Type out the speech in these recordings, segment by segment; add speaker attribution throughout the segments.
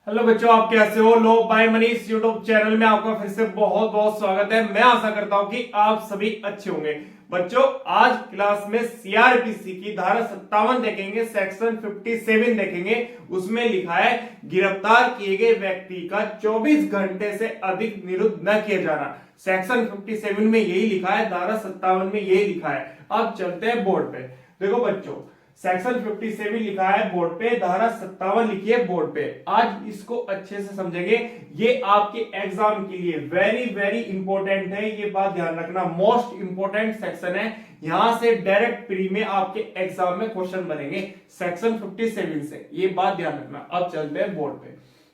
Speaker 1: Hello बच्चों, आप कैसे हो? लो बाय मनीष यूट्यूब चैनल में आपका फिर से बहुत बहुत स्वागत है। मैं आशा करता हूं कि आप सभी अच्छे होंगे। बच्चों, आज क्लास में सीआरपीसी की धारा 57 देखेंगे, सेक्शन 57 देखेंगे। उसमें लिखा है गिरफ्तार किए गए व्यक्ति का 24 घंटे से अधिक निरुद्ध न किया जाना। सेक्शन 57 में यही लिखा है, धारा 57 में यही लिखा है। अब चलते हैं बोर्ड पे। देखो बच्चों, सेक्शन 57 लिखा है बोर्ड पे, धारा 57 लिखी है बोर्ड पे। आज इसको अच्छे से समझेंगे। ये आपके एग्जाम के लिए वेरी वेरी इंपॉर्टेंट है, ये बात ध्यान रखना। मोस्ट इंपॉर्टेंट सेक्शन है, यहां से डायरेक्ट प्री में आपके एग्जाम में क्वेश्चन बनेंगे सेक्शन 57 से, ये बात ध्यान रखना। अब चलते हैं बोर्ड पे।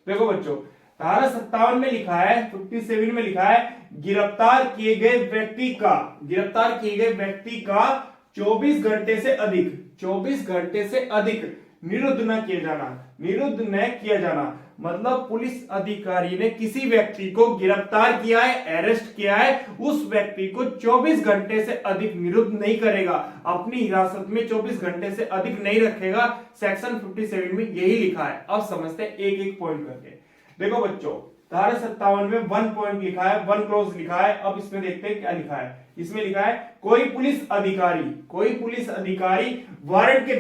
Speaker 1: देखो बच्चों, धारा 57 में लिखा है, 57 में लिखा है गिरफ्तार किए गए व्यक्ति का 24 घंटे से अधिक निरुद्ध न किया जाना। मतलब पुलिस अधिकारी ने किसी व्यक्ति को गिरफ्तार किया है, अरेस्ट किया है, उस व्यक्ति को 24 घंटे से अधिक निरुद्ध नहीं करेगा, अपनी हिरासत में 24 घंटे से अधिक नहीं रखेगा। सेक्शन 57 में यही लिखा है। अब समझते हैं एक एक पॉइंट करके। देखो बच्चों, धारा 57 में 1 पॉइंट लिखा है, 1 क्लॉज लिखा है। अब इसमें देखते हैं क्या लिखा है। इसमें लिखा है कोई पुलिस अधिकारी वारंट के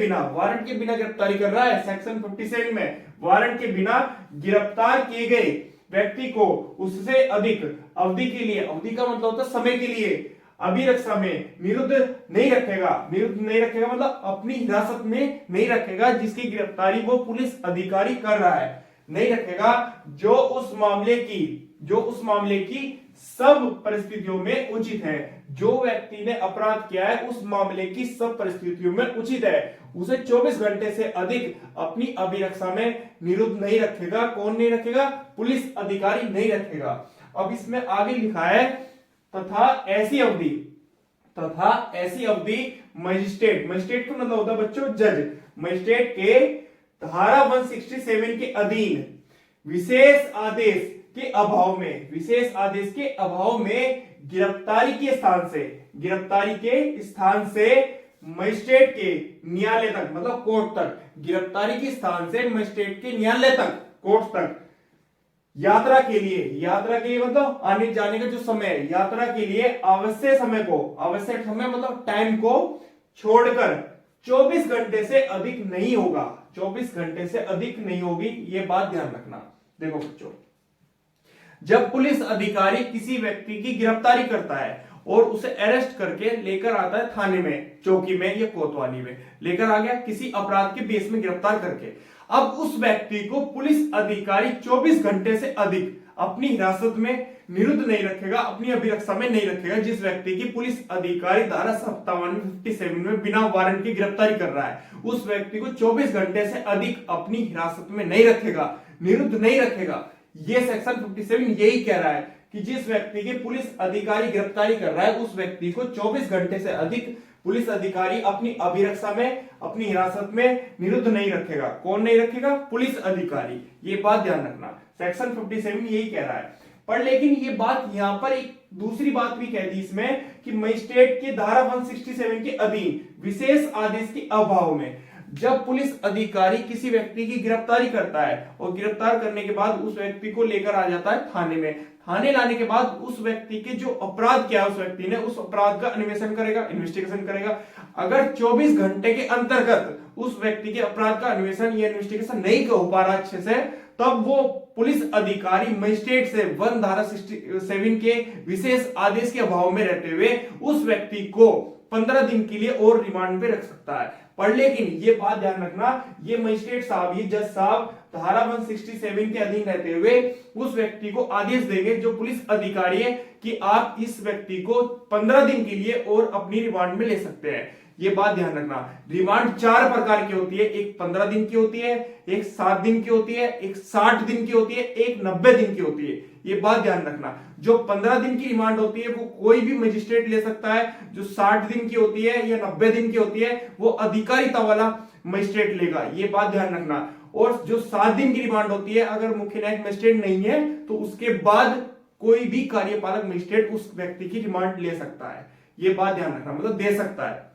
Speaker 1: बिना गिरफ्तारी कर रहा है। सेक्शन 57 में वारंट के बिना गिरफ्तार किए गए व्यक्ति को उससे अधिक अवधि के लिए, अवधि का मतलब होता है समय के लिए, अभिरक्षा में निरुद्ध नहीं रखेगा मतलब अपनी हिरासत में नहीं रखेगा, जिसकी गिरफ्तारी वो पुलिस अधिकारी कर रहा है, नहीं रखेगा, जो उस मामले की सब परिस्थितियों में उचित है। जो व्यक्ति ने अपराध किया है उस मामले की सब परिस्थितियों में उचित है, उसे 24 घंटे से अधिक अपनी अभिरक्षा में निरुद्ध नहीं रखेगा। कौन नहीं रखेगा? पुलिस अधिकारी नहीं रखेगा। अब इसमें आगे लिखा है तथा ऐसी अवधि मजिस्ट्रेट का मतलब होता है बच्चों जज, मजिस्ट्रेट के धारा 167 के अधीन विशेष आदेश के अभाव में गिरफ्तारी के स्थान से मजिस्ट्रेट के न्यायालय तक, मतलब कोर्ट तक, गिरफ्तारी के स्थान से मजिस्ट्रेट के न्यायालय तक, कोर्ट तक यात्रा के लिए मतलब आने जाने का जो समय है, यात्रा के लिए आवश्यक समय मतलब टाइम को छोड़कर 24 घंटे से अधिक नहीं होगा। 24 घंटे से अधिक नहीं होगी, ये बात ध्यान रखना। देखो बच्चों, जब पुलिस अधिकारी किसी व्यक्ति की गिरफ्तारी करता है और उसे अरेस्ट करके लेकर आता है थाने में, चौकी में या कोतवाली में लेकर आ गया, किसी अपराध के बेस में गिरफ्तार करके, अब उस व्यक्ति को पुलिस अधिकारी 24 घंटे से अधिक अपनी हिरासत में निरुद्ध नहीं रखेगा, अपनी अभिरक्षा में नहीं रखेगा। जिस व्यक्ति की पुलिस अधिकारी धारा 57 में बिना वारंट की गिरफ्तारी कर रहा है, उस व्यक्ति को 24 घंटे से अधिक अपनी हिरासत में नहीं रखेगा, निरुद्ध नहीं रखेगा। ये सेक्शन 57 यही कह रहा है कि जिस व्यक्ति की पुलिस अधिकारी गिरफ्तारी कर रहा है, उस व्यक्ति को 24 घंटे से अधिक पुलिस अधिकारी अपनी अभिरक्षा में, अपनी हिरासत में निरुद्ध नहीं रखेगा। कौन नहीं रखेगा? पुलिस अधिकारी। ये बात ध्यान रखना, सेक्शन 57 यही कह रहा है। पर लेकिन ये बात यहां पर एक दूसरी बात भी कह दी इसमें कि मजिस्ट्रेट के धारा 167 के अधीन विशेष आदेश के अभाव में, जब पुलिस अधिकारी किसी व्यक्ति की गिरफ्तारी करता है और गिरफ्तार करने के बाद उस व्यक्ति को लेकर आ जाता है थाने में, थाने लाने के बाद उस व्यक्ति के जो अपराध किया उस व्यक्ति ने, उस अपराध का अन्वेषण करेगा, इन्वेस्टिगेशन करेगा। अगर 24 घंटे के अंतर्गत उस व्यक्ति के अपराध का अन्वेषण या इन्वेस्टिगेशन नहीं हो पा रहा अच्छे से, तब वो पुलिस अधिकारी मजिस्ट्रेट से 1 धारा 67 के विशेष आदेश के अभाव में रहते हुए उस व्यक्ति को 15 दिन के लिए और रिमांड पे रख सकता है। पर लेकिन ये बात ध्यान रखना, ये मजिस्ट्रेट साहब, ये जज साहब धारा 167 के अधीन रहते हुए उस व्यक्ति को आदेश देंगे, जो पुलिस अधिकारी है, कि आप इस व्यक्ति को 15 दिन के लिए और अपनी रिमांड में ले सकते हैं। ये बात ध्यान रखना। रिमांड 4 प्रकार की होती है, एक 15 दिन की होती है, एक 7 दिन की होती है, एक 60 दिन की होती है, एक 90 दिन की होती है। ये बात ध्यान रखना। जो 15 दिन की रिमांड होती है वो कोई भी मजिस्ट्रेट ले सकता है, जो 60 दिन की होती है या 90 दिन की होती है वो अधिकारिता वाला मजिस्ट्रेट लेगा। ये बात ध्यान रखना। और जो 7 दिन की रिमांड होती है, अगर मुख्य न्यायिक मजिस्ट्रेट नहीं है तो उसके बाद कोई भी कार्यपालक मजिस्ट्रेट उस व्यक्ति की रिमांड ले सकता है। ये बात ध्यान रखना, मतलब दे सकता है।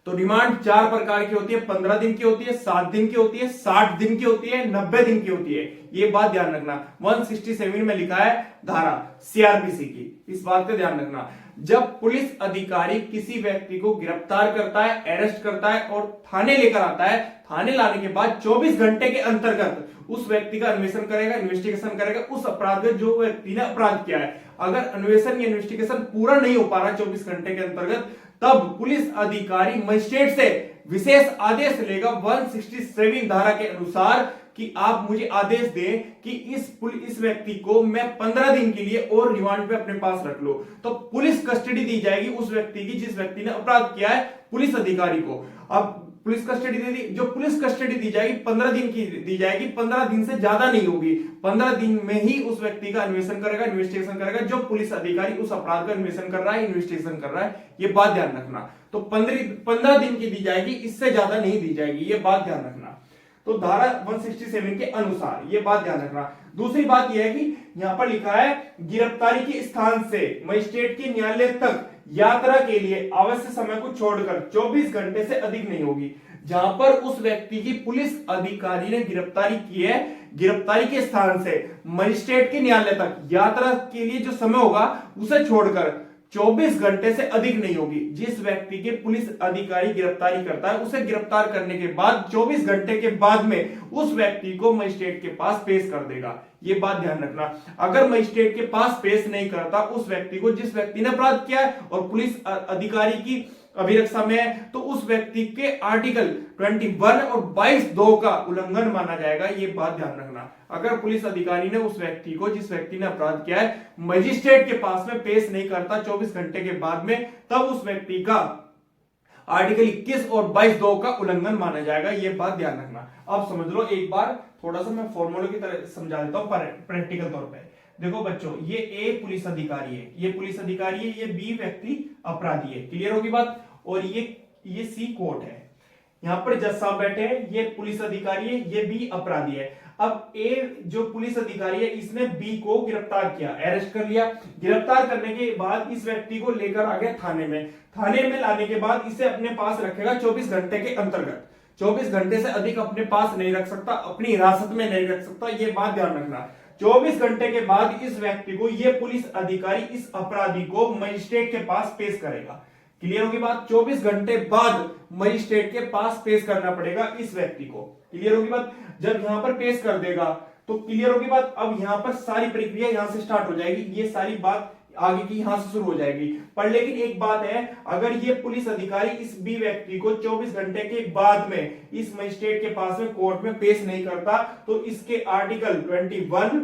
Speaker 1: तो रिमांड 4 प्रकार की होती है, 15 दिन की होती है, 7 दिन की होती है, 60 दिन की होती है, 90 दिन की होती है। ये बात ध्यान रखना। 167 में लिखा है धारा सीआरपीसी की, इस बात का ध्यान रखना। जब पुलिस अधिकारी किसी व्यक्ति को गिरफ्तार करता है, अरेस्ट करता है और थाने लेकर आता है, थाने लाने के बाद 24 घंटे के अंतर्गत उस व्यक्ति का अन्वेषण करेगा, इन्वेस्टिगेशन करेगा उस अपराध में जो व्यक्ति ने अपराध किया है। अगर अन्वेषण या इन्वेस्टिगेशन पूरा नहीं हो पा रहा 24 घंटे के अंतर्गत, तब पुलिस अधिकारी मजिस्ट्रेट से विशेष आदेश लेगा 167 धारा के अनुसार कि आप मुझे आदेश दें कि इस व्यक्ति को मैं 15 दिन के लिए और रिमांड पे अपने पास रख लो। तो पुलिस कस्टडी दी जाएगी उस व्यक्ति की जिस व्यक्ति ने अपराध किया है पुलिस अधिकारी को। अब पुलिस कस्टडी दे दी, जो पुलिस कस्टडी दी जाएगी 15 दिन की दी जाएगी, 15 दिन से ज्यादा नहीं होगी। 15 दिन में ही उस व्यक्ति का अन्वेषण करेगा, इन्वेस्टिगेशन करेगा, जो पुलिस अधिकारी उस अपराध का अन्वेषण कर रहा है, इन्वेस्टिगेशन कर रहा है। ये बात ध्यान रखना। तो 15 दिन की दी जाएगी, इससे ज्यादा नहीं दी जाएगी, ये बात ध्यान रखना। तो धारा 167 के अनुसार ये बात ध्यान रखना। दूसरी बात यह है कि यहां पर लिखा है गिरफ्तारी के स्थान से मजिस्ट्रेट के न्यायालय तक यात्रा के लिए आवश्यक समय को छोड़कर 24 घंटे से अधिक नहीं होगी। जहां पर उस व्यक्ति की पुलिस अधिकारी ने गिरफ्तारी की है, गिरफ्तारी के स्थान से मजिस्ट्रेट के न्यायालय तक यात्रा के लिए जो समय होगा उसे छोड़कर 24 घंटे से अधिक नहीं होगी। जिस व्यक्ति के पुलिस अधिकारी गिरफ्तारी करता है उसे गिरफ्तार करने के बाद 24 घंटे के बाद में उस व्यक्ति को मजिस्ट्रेट के पास पेश कर देगा। ये बात ध्यान रखना। अगर मजिस्ट्रेट के पास पेश नहीं करता उस व्यक्ति को, जिस व्यक्ति ने अपराध किया है और पुलिस अधिकारी की अभिरक्षा में है, तो उस व्यक्ति के आर्टिकल 21 और 22(2) का उल्लंघन माना जाएगा। ये बात ध्यान रखना। अगर पुलिस अधिकारी ने उस व्यक्ति को, जिस व्यक्ति ने अपराध किया है, मजिस्ट्रेट के पास में पेश नहीं करता 24 घंटे के बाद में, तब उस व्यक्ति का आर्टिकल 21 और 22(2) का उल्लंघन माना जाएगा। ये बात ध्यान रखना। अब समझ लो, एक बार थोड़ा सा मैं फॉर्मूले की तरह समझा देता हूं प्रैक्टिकल तौर पे। देखो बच्चों, ये ए पुलिस अधिकारी है, ये पुलिस अधिकारी है, ये बी व्यक्ति अपराधी है। क्लियर होगी बात? और ये सी कोर्ट है। यहां पर जज साहब बैठे हैं, ये पुलिस अधिकारी है, ये बी अपराधी है। अब ए जो पुलिस अधिकारी है, इसने बी को गिरफ्तार किया, अरेस्ट कर लिया। गिरफ्तार करने के बाद इस व्यक्ति को लेकर आ गया थाने में। थाने में लाने के बाद इसे अपने पास रखेगा 24 घंटे के अंतर्गत। 24 घंटे से अधिक अपने पास नहीं रख सकता, अपनी हिरासत में नहीं रख सकता। ये बात ध्यान रखना। 24 घंटे के बाद इस व्यक्ति को, ये पुलिस अधिकारी इस अपराधी को मजिस्ट्रेट के पास पेश करेगा। क्लियर होगी बात? 24 घंटे बाद मजिस्ट्रेट के पास पेश करना पड़ेगा इस व्यक्ति को। क्लियर होगी बात? जब यहां पर पेश कर देगा तो क्लियर होगी बात। अब यहां पर सारी प्रक्रिया यहां से स्टार्ट हो जाएगी, ये सारी बात आगे की यहां से शुरू हो जाएगी। पर लेकिन एक बात है, अगर ये पुलिस अधिकारी इस बी व्यक्ति को 24 घंटे के बाद में इस मजिस्ट्रेट के पास में कोर्ट में पेश नहीं करता, तो इसके आर्टिकल 21,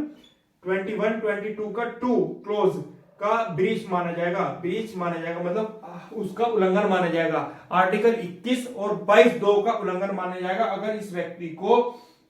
Speaker 1: 22 का 2 क्लोज का ब्रीच माना जाएगा। ब्रीच माना जाएगा मतलब उसका उल्लंघन माना जाएगा। आर्टिकल 21 और 22(2) का उल्लंघन माना जाएगा अगर इस व्यक्ति को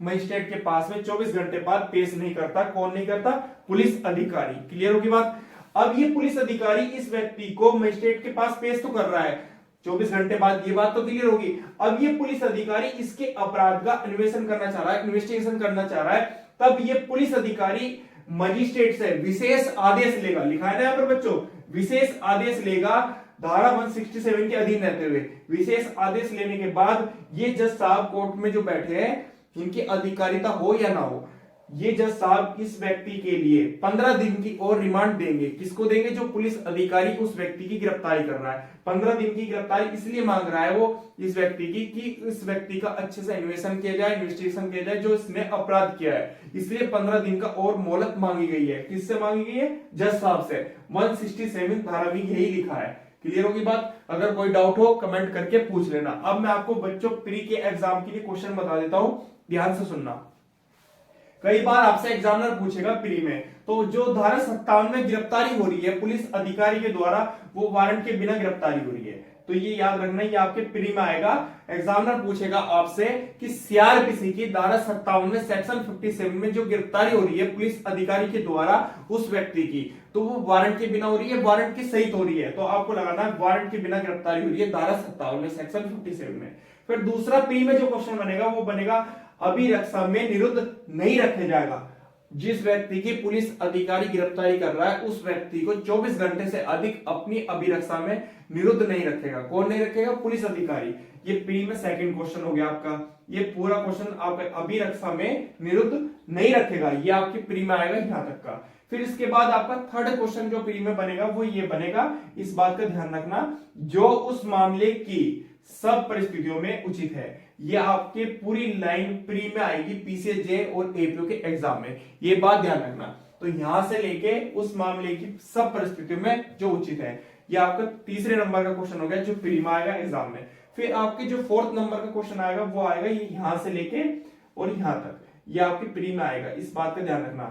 Speaker 1: मजिस्ट्रेट के पास में 24 घंटे बाद पेश नहीं करता। कौन नहीं करता? पुलिस अधिकारी। क्लियर होगी बात? अब ये पुलिस अधिकारी इस व्यक्ति को मजिस्ट्रेट के पास पेश तो कर रहा है 24 घंटे बाद, ये बात तो क्लियर होगी। अब ये पुलिस अधिकारी इसके अपराध का अन्वेषण करना चाह रहा है, इन्वेस्टिगेशन करना चाह रहा है, तब ये पुलिस अधिकारी मजिस्ट्रेट से विशेष आदेश लेगा। लिखा है ना यहाँ पर बच्चों, विशेष आदेश लेगा धारा 167 के अधीन रहते हुए। विशेष आदेश लेने के बाद ये जज साहब कोर्ट में जो बैठे हैं, इनकी अधिकारिता हो या ना हो, ये जज साहब इस व्यक्ति के लिए 15 दिन की और रिमांड देंगे। किसको देंगे? जो पुलिस अधिकारी उस व्यक्ति की गिरफ्तारी कर रहा है। 15 दिन की गिरफ्तारी इसलिए मांग रहा है वो इस व्यक्ति की, कि इस व्यक्ति का अच्छे से इन्वेस्टिगेशन किया जाए, इन्वेस्टिगेशन किया जाए जो इसने अपराध किया है। इसलिए 15 दिन का और मोहलत मांगी गई है। किससे मांगी गई है? जज साहब से। 167 धारा में यही लिखा है। क्लियर होगी बात? अगर कोई डाउट हो कमेंट करके पूछ लेना। अब मैं आपको बच्चों प्री के एग्जाम के लिए क्वेश्चन बता देता हूं, ध्यान से सुनना। कई बार आपसे एग्जामिनर पूछेगा प्री में, तो जो धारा 57 में गिरफ्तारी हो रही है पुलिस अधिकारी के द्वारा, वो वारंट के बिना गिरफ्तारी हो रही है। तो ये याद रखना, ये आपके प्री में आएगा। एग्जामिनर पूछेगा आपसे कि सीआरपीसी की धारा 57 में सेक्शन 57 में जो गिरफ्तारी हो रही है पुलिस अधिकारी के द्वारा उस व्यक्ति की, तो वो वारंट के बिना हो रही है, वारंट के सहित हो रही है। तो आपको लगाना है वारंट के बिना गिरफ्तारी हो रही है धारा 57 में, सेक्शन 57 में। फिर दूसरा प्री में जो क्वेश्चन बनेगा वो बनेगा अभिरक्षा में निरुद्ध नहीं रखे जाएगा। जिस व्यक्ति की पुलिस अधिकारी गिरफ्तारी कर रहा है उस व्यक्ति को 24 घंटे से अधिक अपनी अभिरक्षा में निरुद्ध नहीं रखेगा। कौन नहीं रखेगा? पुलिस अधिकारी। ये प्री में सेकंड क्वेश्चन हो गया आपका। ये पूरा क्वेश्चन आप अभिरक्षा में निरुद्ध नहीं रखेगा, ये आपकी प्री में आएगा यहां तक का। फिर इसके बाद आपका थर्ड क्वेश्चन जो प्री में बनेगा वो ये बनेगा, इस बात का ध्यान रखना, जो उस मामले की सब परिस्थितियों में उचित है। ये आपके पूरी लाइन प्री में आएगी पीसीजे और एपीओ के एग्जाम में, ये बात ध्यान रखना। तो यहां से लेके उस मामले की सब परिस्थितियों में जो उचित है, ये आपका तीसरे नंबर का क्वेश्चन हो गया जो प्री में आएगा एग्जाम में। फिर आपके जो फोर्थ नंबर का क्वेश्चन आएगा वो आएगा ये यहां से लेके और यहां तक, ये आपकी प्री में आएगा, इस बात का ध्यान रखना।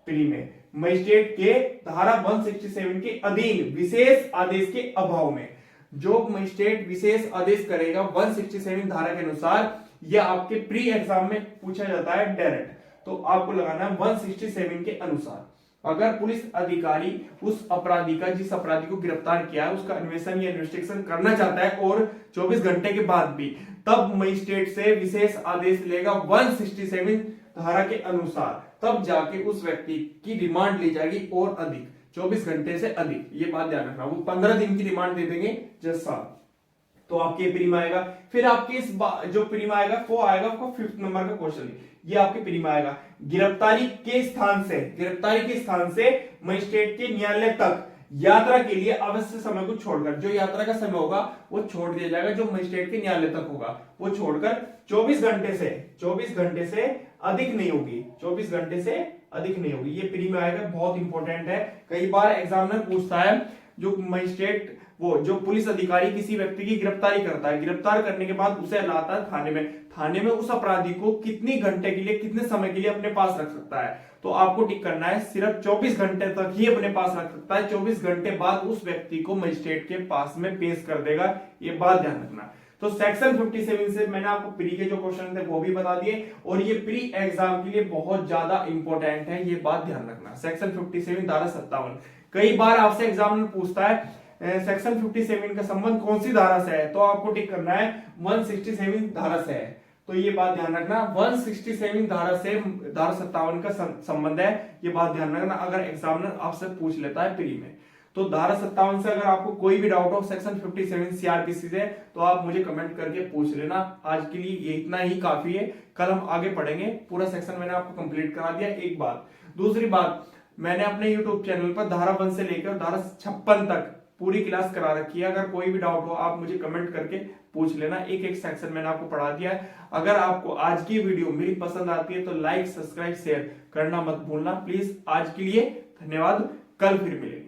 Speaker 1: प्री में मजिस्ट्रेट के धारा 167 के अधीन विशेष आदेश के अभाव में, जो मजिस्ट्रेट विशेष आदेश करेगा 167 धारा के अनुसार, यह आपके प्री एग्जाम में पूछा जाता है डायरेक्ट। तो आपको लगाना है 167 के अनुसार। अगर पुलिस अधिकारी उस अपराधी का, जिस अपराधी को गिरफ्तार किया है, उसका अन्वेषण या इन्वेस्टिगेशन करना चाहता है और 24 घंटे के बाद भी, तब मजिस्ट्रेट से विशेष आदेश लेगा 167 धारा के अनुसार, तब जाके उस व्यक्ति की रिमांड ली जाएगी और अधिक 24 घंटे से अधिक, ये बात ध्यान रखना। वो 15 दिन की रिमांड दे देंगे जैसा, तो आपके प्री में आएगा। फिर आपके इस जो प्री में आएगा वो आएगा आपको फिफ्थ नंबर का क्वेश्चन, ये आपके प्री में आएगा। गिरफ्तारी के स्थान से मजिस्ट्रेट के न्यायालय तक यात्रा के लिए आवश्यक समय को छोड़कर, जो यात्रा का समय होगा वो छोड़ दिया जाएगा, जो मजिस्ट्रेट के न्यायालय तक होगा वो छोड़कर 24 घंटे से अधिक नहीं होगी, 24 घंटे से अधिक नहीं होगी। ये प्री में आएगा, बहुत इंपॉर्टेंट है। कई बार एग्जामिनर पूछता है, जो मजिस्ट्रेट, वो जो पुलिस अधिकारी किसी व्यक्ति की गिरफ्तारी करता है, गिरफ्तार करने के बाद उसे लाता है थाने में उस अपराधी को कितने घंटे के लिए, कितने समय के लिए अपने पास रख सकता है, तो आपको टिक करना है सिर्फ 24 घंटे तक ही अपने पास रख सकता है। 24 घंटे बाद उस व्यक्ति को मजिस्ट्रेट के पास में पेश कर देगा, ये बात ध्यान रखना। तो सेक्शन 57 से मैंने आपको प्री के जो क्वेश्चन थे वो भी बता दिए, और ये प्री एग्जाम के लिए बहुत ज्यादा इंपॉर्टेंट है, ये बात ध्यान रखना। सेक्शन 57 धारा 57, कई बार आपसे एग्जामिनर पूछता है सेक्शन 57 का संबंध कौन सी धारा से है, तो आपको टिक करना है 167 धारा से है। तो ये बात ध्यान रखना, 167 धारा से धारा 57 का संबंध है, ये बात ध्यान रखना। अगर एग्जामिनर आपसे पूछ लेता है प्री में, तो धारा 57 से अगर आपको कोई भी डाउट हो सेक्शन 57 सीआरपीसी से, तो आप मुझे कमेंट करके पूछ लेना। आज के लिए ये इतना ही काफी है, कल हम आगे पढ़ेंगे। पूरा सेक्शन मैंने आपको कंप्लीट करा दिया। एक बात, दूसरी बात, मैंने अपने YouTube चैनल पर धारा 1 से लेकर धारा 56 तक पूरी क्लास करा रखी है। अगर कोई भी डाउट हो आप मुझे कमेंट करके पूछ लेना, एक एक सेक्शन मैंने आपको पढ़ा दिया है। अगर आपको आज की वीडियो मेरी पसंद आती है तो लाइक, सब्सक्राइब, शेयर करना मत भूलना प्लीज। आज के लिए धन्यवाद, कल फिर मिलेंगे।